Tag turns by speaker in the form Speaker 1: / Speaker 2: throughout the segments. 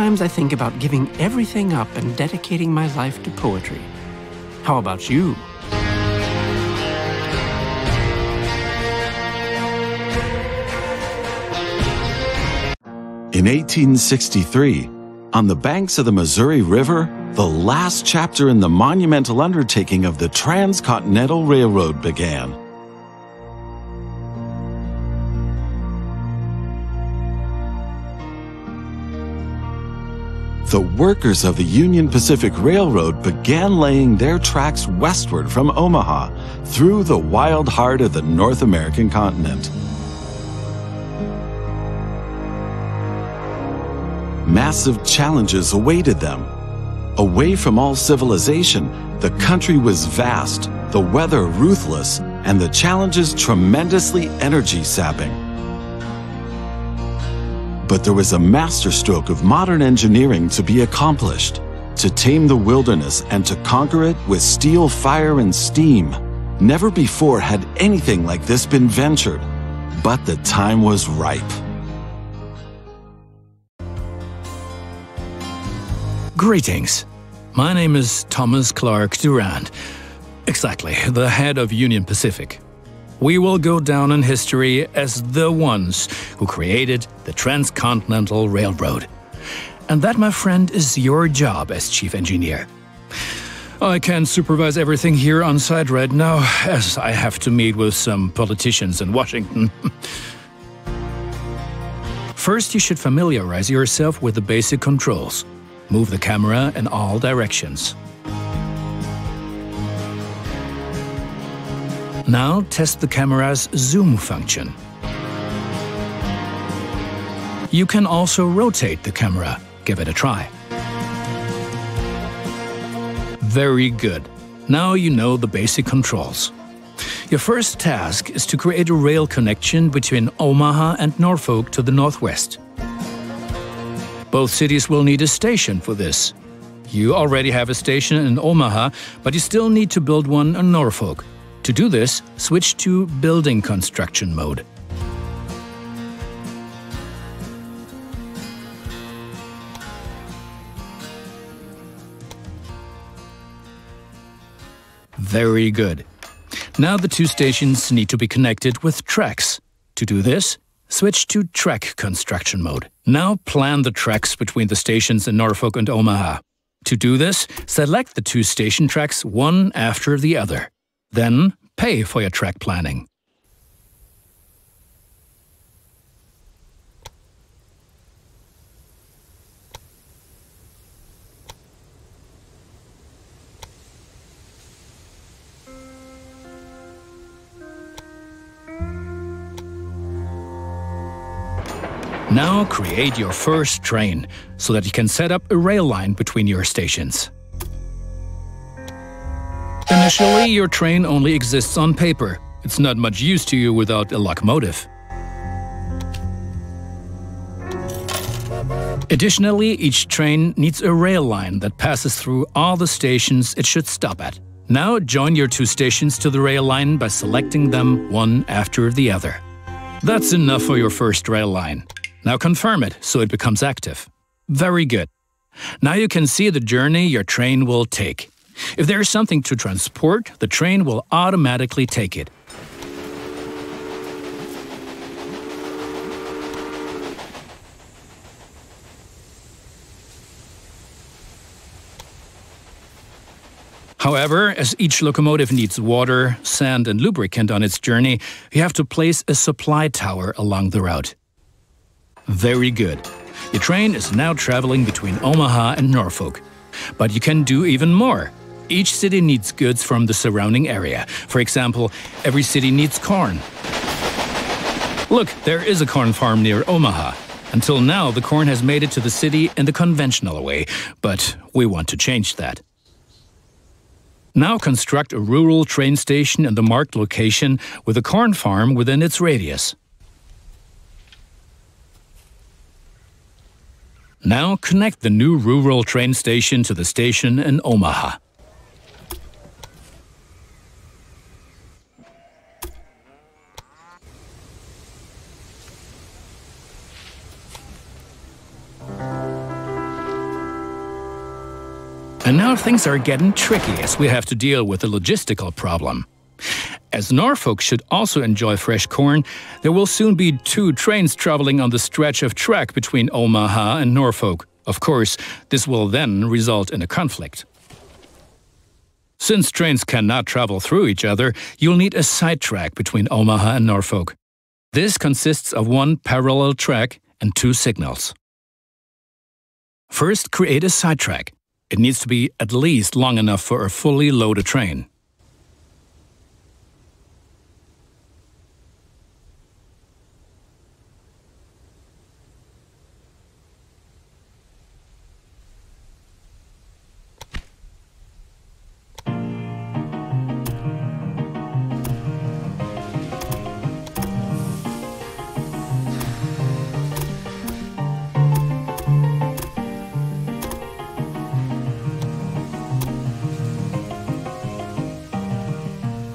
Speaker 1: sometimes I think about giving everything up and dedicating my life to poetry. How about you?
Speaker 2: In 1863, on the banks of the Missouri River, the last chapter in the monumental undertaking of the Transcontinental Railroad began. The workers of the Union Pacific Railroad began laying their tracks westward from Omaha through the wild heart of the North American continent. Massive challenges awaited them. Away from all civilization, the country was vast, the weather ruthless, and the challenges tremendously energy-sapping. But there was a masterstroke of modern engineering to be accomplished, to tame the wilderness and to conquer it with steel, fire, and steam. Never before had anything like this been ventured, but the time was ripe.
Speaker 3: Greetings. My name is Thomas Clark Durand. Exactly, the head of Union Pacific. We will go down in history as the ones who created the Transcontinental Railroad. And that, my friend, is your job as chief engineer. I can't supervise everything here on site right now, as I have to meet with some politicians in Washington. First, you should familiarize yourself with the basic controls. Move the camera in all directions. Now test the camera's zoom function. You can also rotate the camera. Give it a try. Very good. Now you know the basic controls. Your first task is to create a rail connection between Omaha and Norfolk to the northwest. Both cities will need a station for this. You already have a station in Omaha, but you still need to build one in Norfolk. To do this, switch to building construction mode. Very good. Now the two stations need to be connected with tracks. To do this, switch to track construction mode. Now plan the tracks between the stations in Norfolk and Omaha. To do this, select the two station tracks one after the other. Then pay for your track planning. Now create your first train, so that you can set up a rail line between your stations. Initially, your train only exists on paper. It's not much use to you without a locomotive. Additionally, each train needs a rail line that passes through all the stations it should stop at. Now join your two stations to the rail line by selecting them one after the other. That's enough for your first rail line. Now confirm it so it becomes active. Very good. Now you can see the journey your train will take. If there is something to transport, the train will automatically take it. However, as each locomotive needs water, sand, and lubricant on its journey, you have to place a supply tower along the route. Very good. Your train is now traveling between Omaha and Norfolk. But you can do even more. Each city needs goods from the surrounding area. For example, every city needs corn. Look, there is a corn farm near Omaha. Until now, the corn has made it to the city in the conventional way, but we want to change that. Now construct a rural train station in the marked location with a corn farm within its radius. Now connect the new rural train station to the station in Omaha. And now things are getting tricky as we have to deal with a logistical problem. As Norfolk should also enjoy fresh corn, there will soon be 2 trains traveling on the stretch of track between Omaha and Norfolk. Of course, this will then result in a conflict. Since trains cannot travel through each other, you'll need a sidetrack between Omaha and Norfolk. This consists of 1 parallel track and 2 signals. First, create a sidetrack. It needs to be at least long enough for a fully loaded train.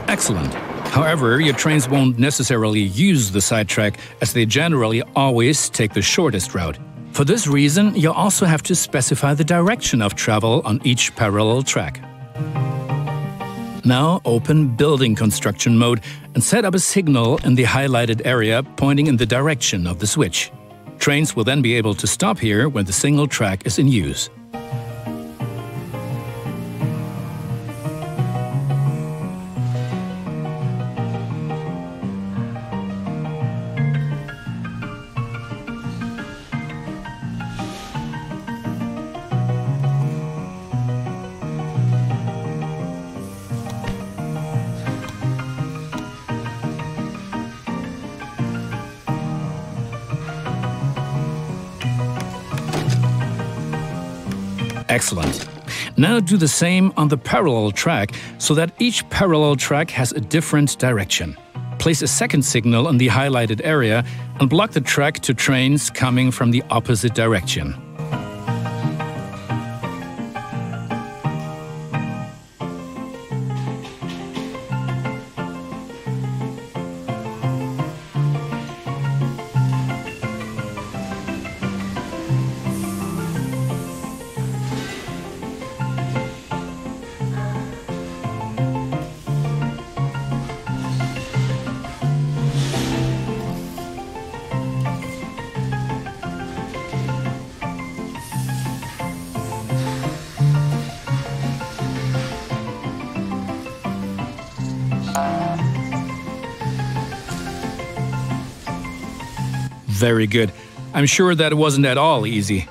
Speaker 3: Excellent. However, your trains won't necessarily use the sidetrack, as they generally always take the shortest route. For this reason, you'll also have to specify the direction of travel on each parallel track. Now open Building Construction mode and set up a signal in the highlighted area pointing in the direction of the switch. Trains will then be able to stop here when the single track is in use. Excellent. Now do the same on the parallel track so that each parallel track has a different direction. Place a second signal in the highlighted area and block the track to trains coming from the opposite direction. Very good. I'm sure that it wasn't at all easy.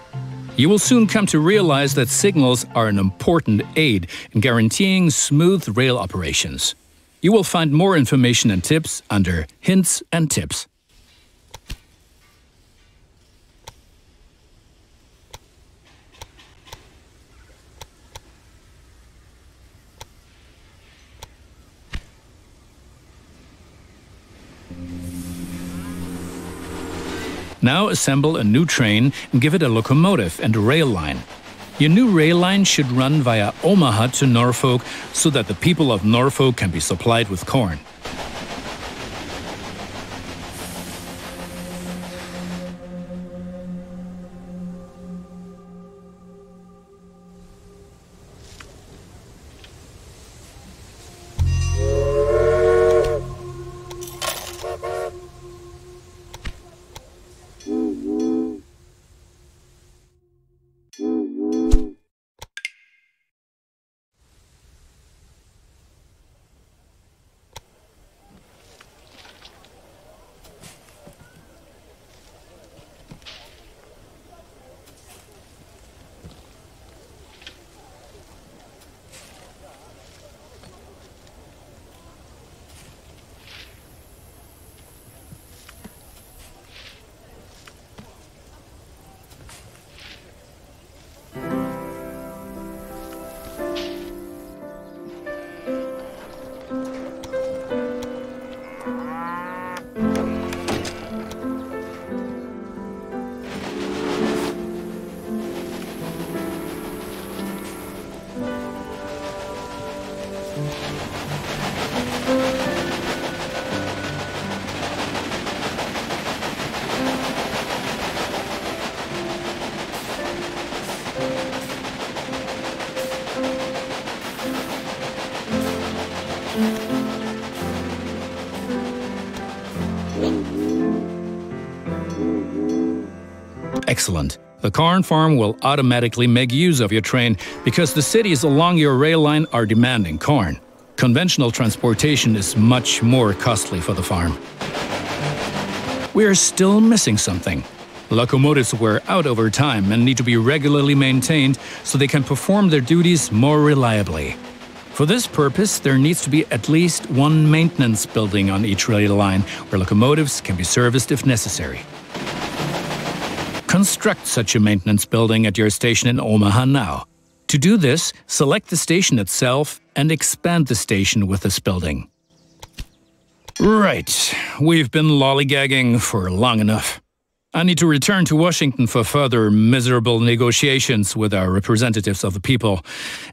Speaker 3: You will soon come to realize that signals are an important aid in guaranteeing smooth rail operations. You will find more information and tips under Hints and Tips. Now assemble a new train and give it a locomotive and a rail line. Your new rail line should run via Omaha to Norfolk so that the people of Norfolk can be supplied with corn. Excellent. The corn farm will automatically make use of your train because the cities along your rail line are demanding corn. Conventional transportation is much more costly for the farm. We are still missing something. Locomotives wear out over time and need to be regularly maintained so they can perform their duties more reliably. For this purpose, there needs to be at least one maintenance building on each rail line where locomotives can be serviced if necessary. Construct such a maintenance building at your station in Omaha now. To do this, select the station itself and expand the station with this building. Right, we've been lollygagging for long enough. I need to return to Washington for further miserable negotiations with our representatives of the people.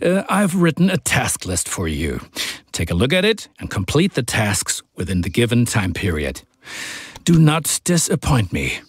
Speaker 3: I've written a task list for you. Take a look at it and complete the tasks within the given time period. Do not disappoint me.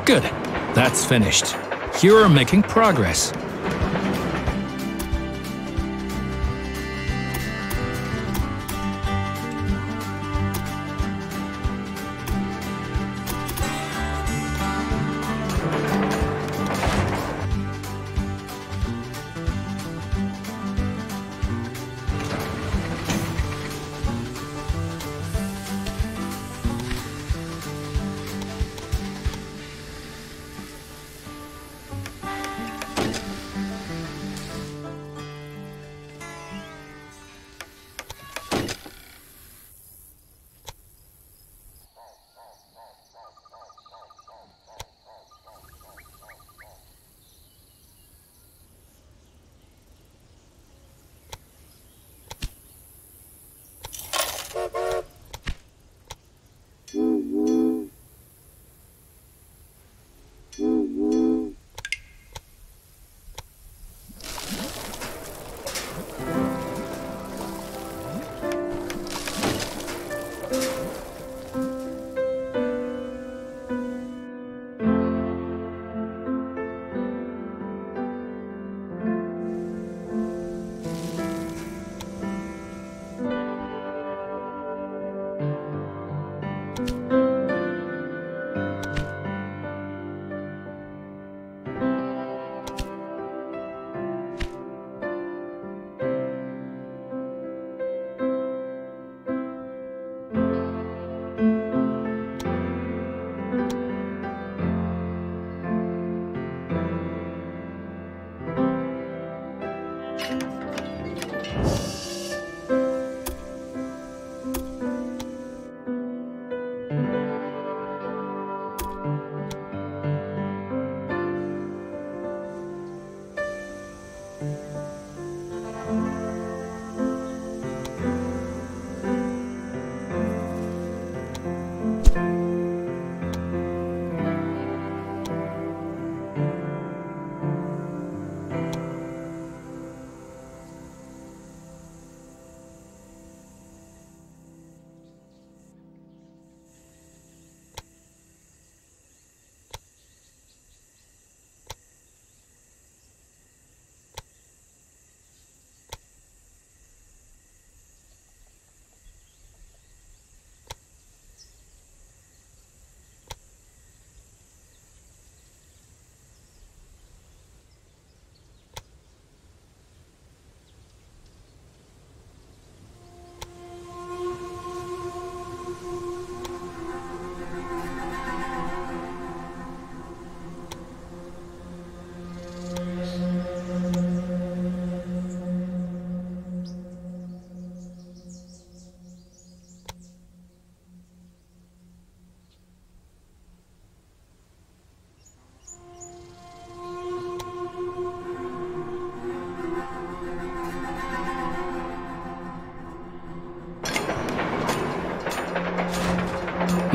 Speaker 3: Good. That's finished. You're making progress.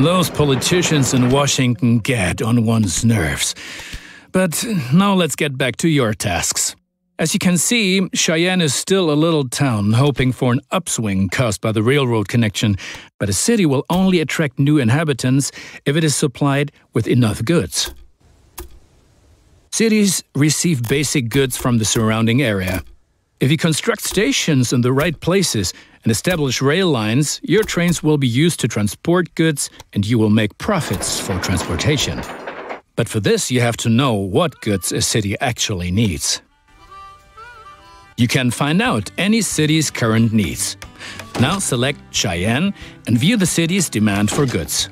Speaker 3: Those politicians in Washington get on one's nerves. But now let's get back to your tasks. As you can see, Cheyenne is still a little town hoping for an upswing caused by the railroad connection, but a city will only attract new inhabitants if it is supplied with enough goods. Cities receive basic goods from the surrounding area. If you construct stations in the right places and establish rail lines, your trains will be used to transport goods and you will make profits for transportation. But for this, you have to know what goods a city actually needs. You can find out any city's current needs. Now select Cheyenne and view the city's demand for goods.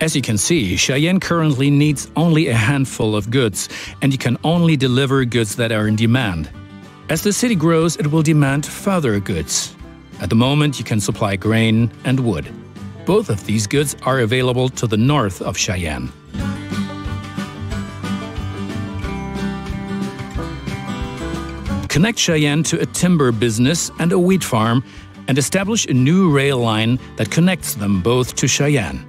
Speaker 3: As you can see, Cheyenne currently needs only a handful of goods, and you can only deliver goods that are in demand. As the city grows, it will demand further goods. At the moment, you can supply grain and wood. Both of these goods are available to the north of Cheyenne. Connect Cheyenne to a timber business and a wheat farm, and establish a new rail line that connects them both to Cheyenne.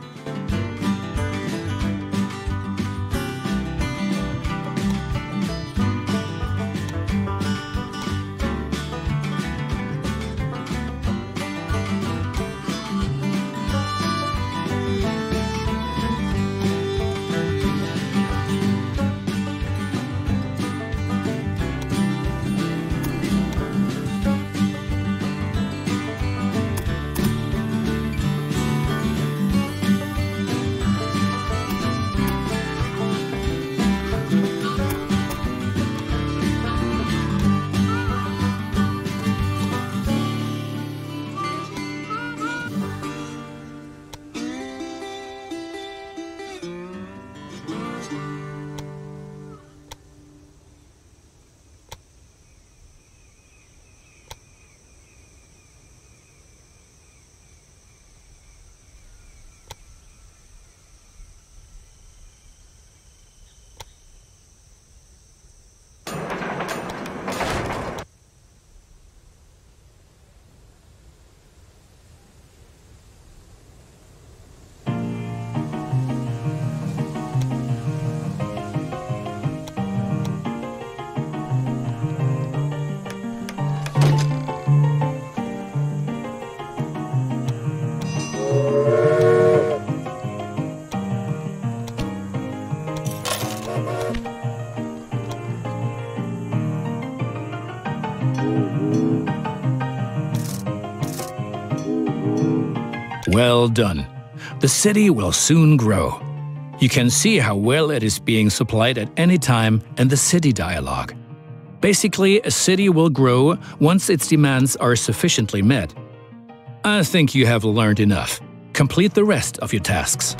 Speaker 3: Well done. The city will soon grow. You can see how well it is being supplied at any time in the city dialogue. Basically, a city will grow once its demands are sufficiently met. I think you have learned enough. Complete the rest of your tasks.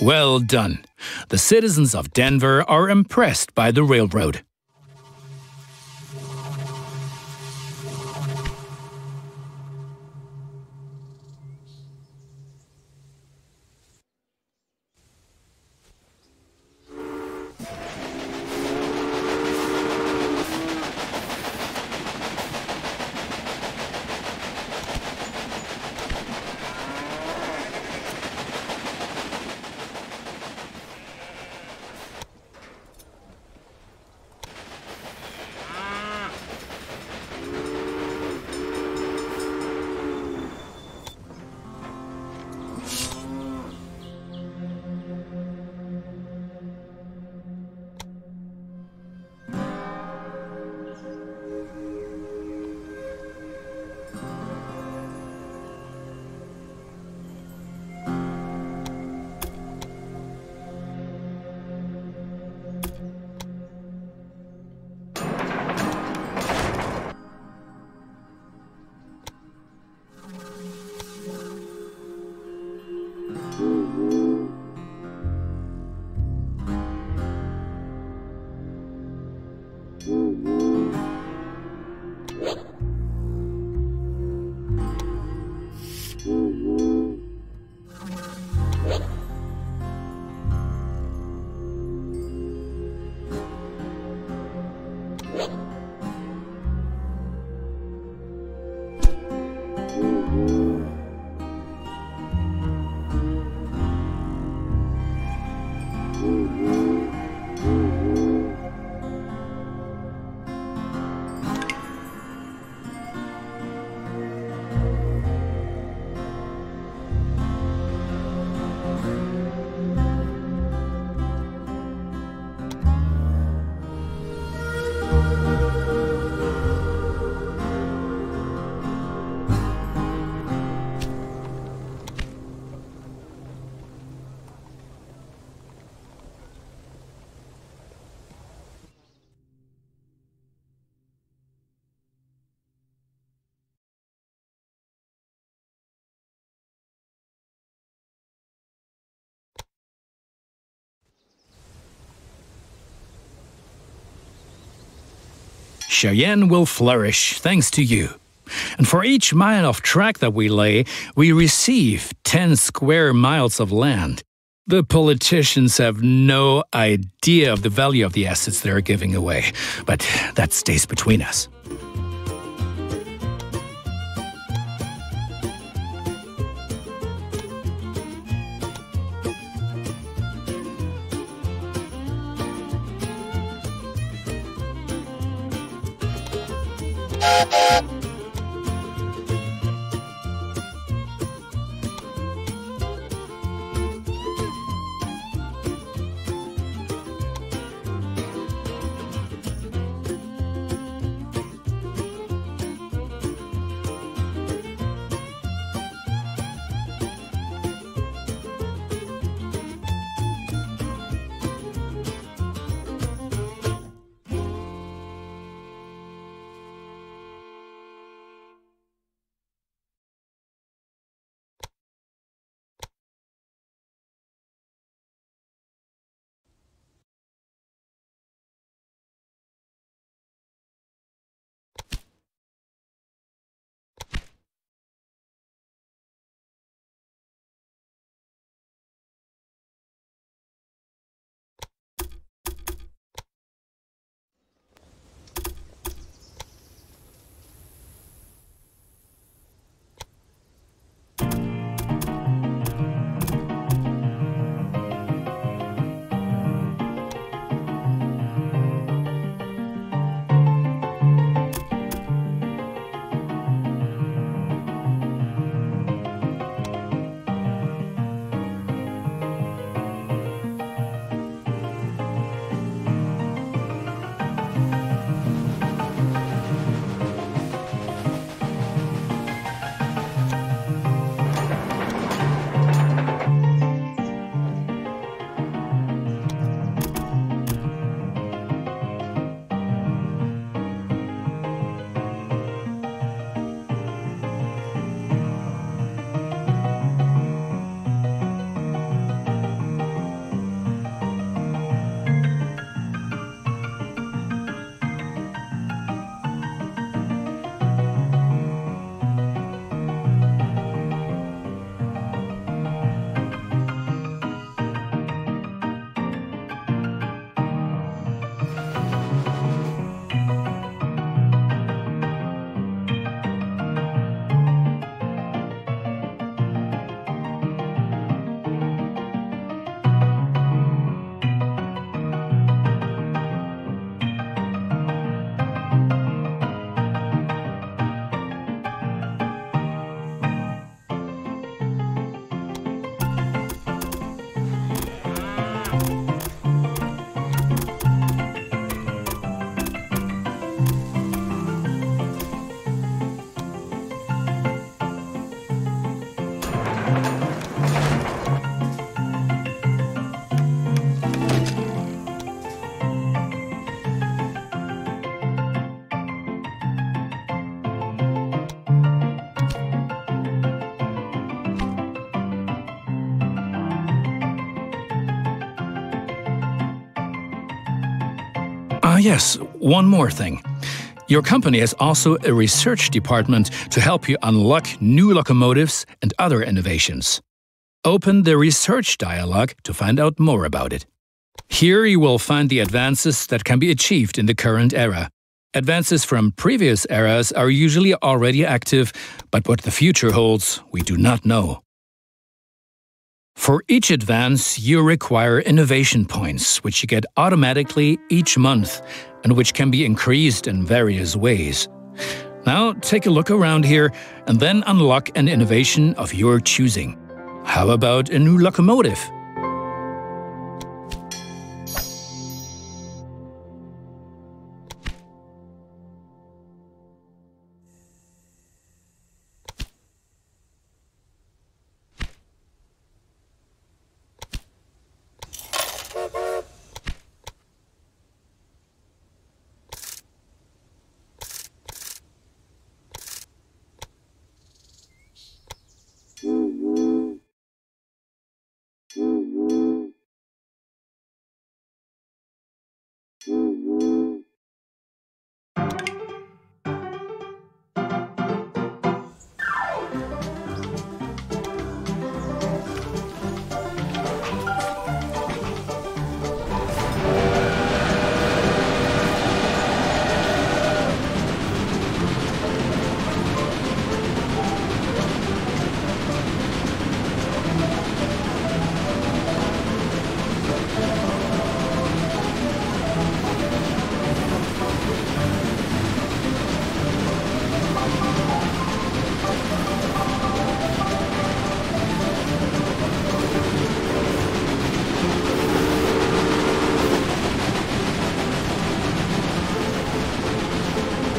Speaker 3: Well done. The citizens of Denver are impressed by the railroad. Cheyenne will flourish thanks to you. And for each mile of track that we lay, we receive 10 square miles of land. The politicians have no idea of the value of the assets they're giving away, but that stays between us. Yes, one more thing. Your company has also a research department to help you unlock new locomotives and other innovations. Open the research dialogue to find out more about it. Here you will find the advances that can be achieved in the current era. Advances from previous eras are usually already active, but what the future holds, we do not know. For each advance, you require innovation points, which you get automatically each month, and which can be increased in various ways. Now take a look around here, and then unlock an innovation of your choosing. How about a new locomotive?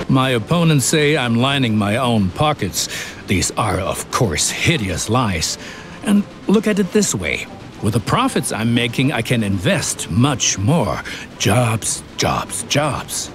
Speaker 3: My opponents say I'm lining my own pockets. These are, of course, hideous lies. And look at it this way. With the profits I'm making, I can invest much more. Jobs, jobs, jobs.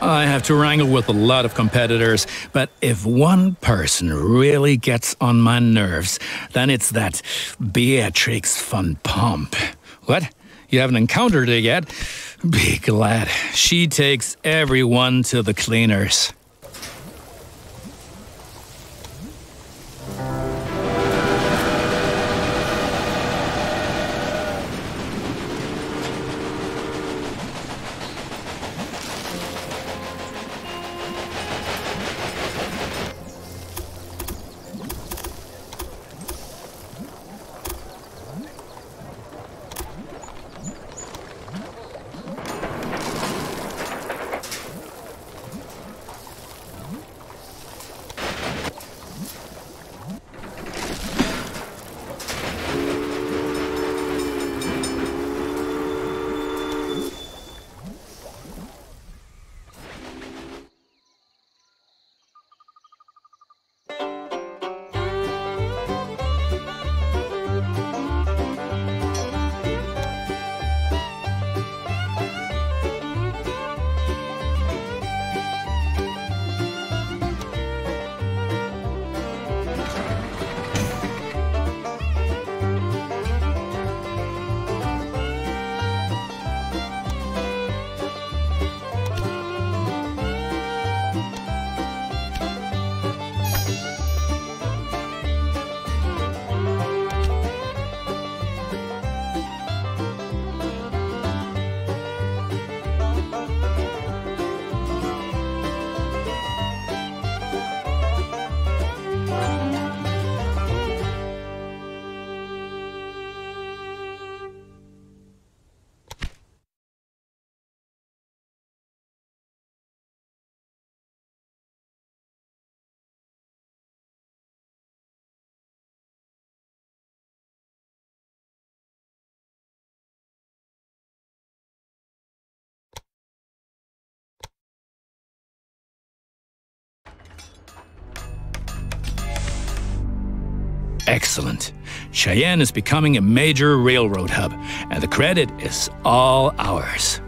Speaker 3: I have to wrangle with a lot of competitors, but if one person really gets on my nerves, then it's that Beatrix von Pomp. What? You haven't encountered her yet? Be glad. She takes everyone to the cleaners. Excellent. Cheyenne is becoming a major railroad hub, and the credit is all ours.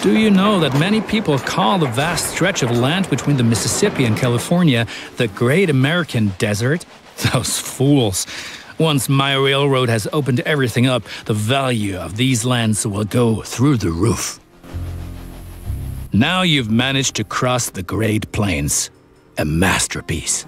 Speaker 3: Do you know that many people call the vast stretch of land between the Mississippi and California the Great American Desert? Those fools. Once my railroad has opened everything up, the value of these lands will go through the roof. Now you've managed to cross the Great Plains. A masterpiece.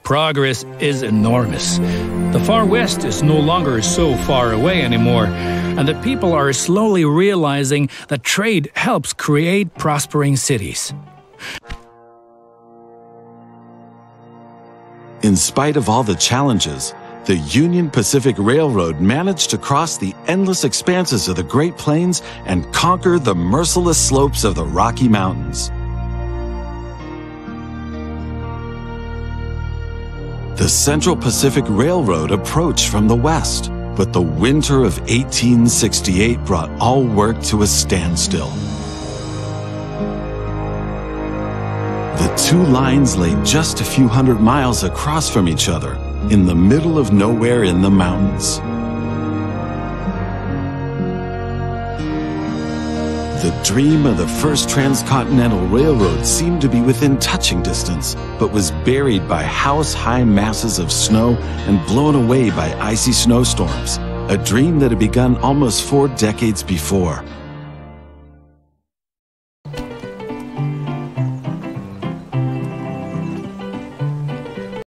Speaker 3: Progress is enormous. The far west is no longer so far away anymore, and the people are slowly realizing that trade helps create prospering cities.
Speaker 2: In spite of all the challenges, the Union Pacific Railroad managed to cross the endless expanses of the Great Plains and conquer the merciless slopes of the Rocky Mountains. The Central Pacific Railroad approached from the west, but the winter of 1868 brought all work to a standstill. The two lines lay just a few hundred miles across from each other, in the middle of nowhere in the mountains. The dream of the first transcontinental railroad seemed to be within touching distance, but was buried by house-high masses of snow and blown away by icy snowstorms, a dream that had begun almost 4 decades before.